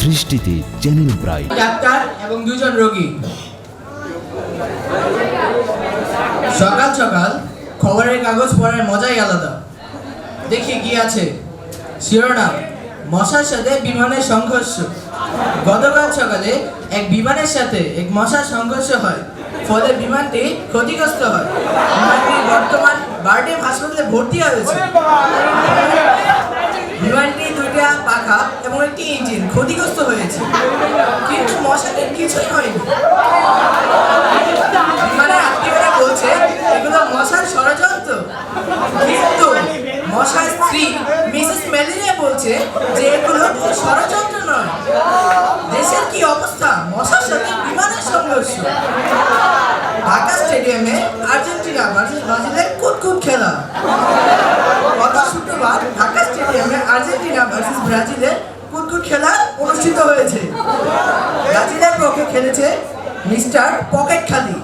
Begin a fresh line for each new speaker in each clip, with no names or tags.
সৃষ্টিতে channel bright.
Doctor এবং দুজন রোগী। সকাল সকাল খবরের কাগজ পড়ার মজাই আলাদা। দেখি কি আছে। শিরোনাম: মশার সাথে বিমানের সংঘর্ষ। গতকাল সকালে এক বিমানের সাথে এক মশার সংঘর্ষ হয়, ফলে বিমানটি ক্ষতিগ্রস্ত হয়। বিমানটি বর্তমান বারডেম হাসপাতালে ভর্তি হয়েছে। বিমানটি দুইটা পাখা এবং একটি ইঞ্জিন ক্ষতিগ্রস্ত হয়েছে, কিন্তু মশাটির কিছুই হয়নি। বিমানের আত্মীয়রা বলছে এগুলো মশার ষড়যন্ত্র, কিন্তু মশার স্ত্রী মিসেস ম্যালেরিয়া বলছে যে এগুলো কোনো ষড়যন্ত্র নয়। দেশের কি অবস্থা! মশার সাথে বিমানের সংঘর্ষ। ঢাকা স্টেডিয়ামে আর্জেন্টিনা ভার্সেস ব্রাজিলের কুটকুট খেলা। গত শুক্রবার ঢাকা স্টেডিয়ামে আর্জেন্টিনা ভার্সেস ব্রাজিলের কুটকুট খেলা অনুষ্ঠিত হয়েছে। ব্রাজিলের পক্ষে খেলেছে মিস্টার পকেট খালি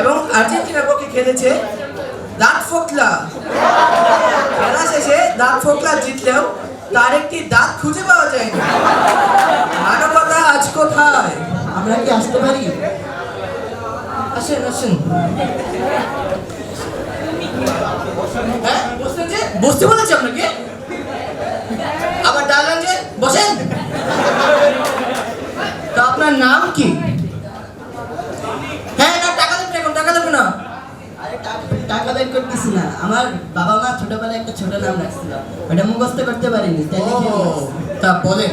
এবং আর্জেন্টিনার পক্ষে খেলেছে দাঁত ফোকলা। খেলা শেষে দাঁত ফোকলা জিতলেও তার একটি দাঁত খুঁজে পাওয়া যায়নি। মানবতা আজ কোথায়? আমরা কি আসতে পারি? আসেন আসেন। হ্যাঁ বসতেন যে? বসতে বলেছি আপনাকে। আবার ডাকলেন যে বসেন। তা আপনার নাম কি? হ্যাঁ না, টাকা দেবেন এখন, টাকা দেবেন না।
টাকা বের করতেছি না। আমার বাবা মা ছোটবেলায় একটা ছোট নাম রাখছিল, ওটা মুখস্থ করতে পারিনি, তাই লিখে দিয়েছি।
তা বলেন।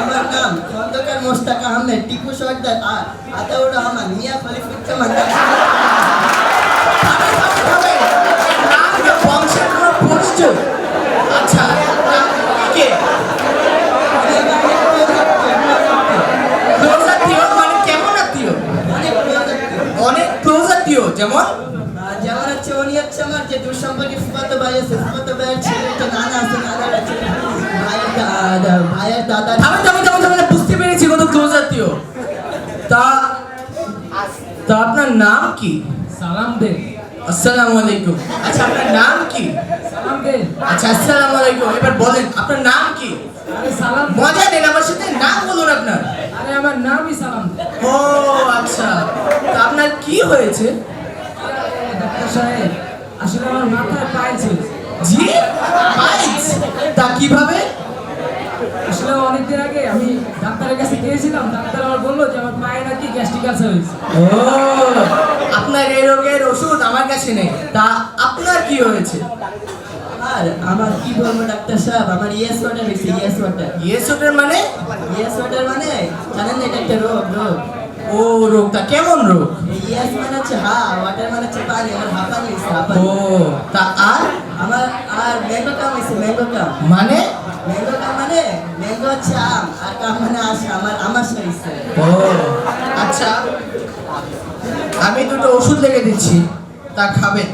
আমার নাম খন্দকার মোস্তাক আহমেদ, টিপু সর্দার, আতাউর রহমান, মিয়া খলিফুজ্জামান।
বংশের কোনো পরিচয়? আচ্ছা কে? ক্লোজ আত্মীয় মানে কেমন আত্মীয়? অনেক ক্লোজ আত্মীয়। যেমন
যেমন হচ্ছে উনি হচ্ছে আমার যে দুঃসম্পর্কে ফুফাতো ভাই আছে, ফুফাতো ভাইয়ের ছেলে একটা নানা আছে, নানার আছে ভাইয়ের দাদা।
আমি বুঝতে পেরেছি কত ক্লোজ আত্মীয়। তা তা আপনার নাম কি?
সালাম দে।
আসসালামু আলাইকুম। আচ্ছা আপনার নাম কি?
সালাম দে।
আচ্ছা আসসালামু আলাইকুম। এবার বলেন আপনার নাম কি?
আরে সালাম দে।
মজা নেন আমার সাথে, নাম বলুন আপনার।
আরে আমার নামই সালাম দে।
ও আচ্ছা, তা আপনার কি হয়েছে?
ডাক্তার সাহেব, আসলে আমার মাথায় পাইলস হয়েছে।
জি পাইলস? তা কিভাবে?
আসলে অনেকদিন আগে আমি ডাক্তারের কাছে গিয়েছিলাম, ডাক্তার আমার বললো যে আমার পায়ে নাকি গ্যাস্ট্রিক আলসার হয়েছে।
ও আপনার এই রোগের ওষুধ আমার কাছে নেই। তা আপনার কি হয়েছে?
আর আমার কি বলবো ডাক্তার সাহেব, আমার ইয়েস ওয়াটার হয়েছে। Yes water.
ইয়েস ওটার মানে?
ইয়েস ওয়াটার মানে জানেন না, এটা একটা রোগ।
ও রোগটা কেমন রোগ?
ইয়েস মানে হচ্ছে হা, ওয়াটার মানে হচ্ছে পানি। আমার হাঁপানি হয়েছে, হাঁপানি।
ও তা আর
আমার আর ম্যাঙ্গো কাম হয়েছে। ম্যাঙ্গো কাম
মানে?
ম্যাঙ্গো কাম মানে ম্যাঙ্গো হচ্ছে আম, আর কাম মানে আশা। আমার হয়েছে।
ও আচ্ছা, আমি দুটো ওষুধ লিখে দিচ্ছি, তা খাবেন।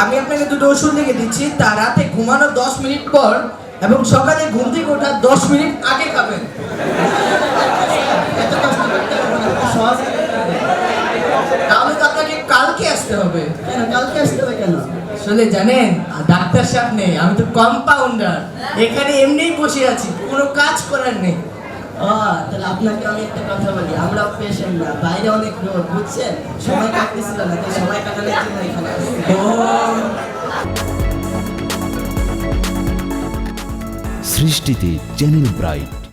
আমি আপনাকে দুটো ওষুধ লিখে দিচ্ছি, তা রাতে ঘুমানোর 10 মিনিট পর এবং সকালে ঘুম থেকে ওঠার 10 মিনিট আগে খাবেন।
এত কষ্ট করতে হবে না, একটু সহজ করতে হবে।
তাহলে তো আপনাকে কালকে আসতে হবে।
কেন কালকে আসতে হবে কেন?
আসলে জানেন ডাক্তার সাহেব নেই, আমি তো কম্পাউন্ডার। এখানে এমনিই বসে আছি, কোনো কাজ করার নেই।
ও তাহলে আপনাকে আমি একটা কথা বলি, আমরা পেশেন্ট না, বাইরে অনেক রোগ, বুঝছেন? সময় কাটতেছিল না, তাই সময় কাটানোর জন্য এখানে আসছি।
ও
সৃষ্টিতে চ্যানেল ব্রাইট।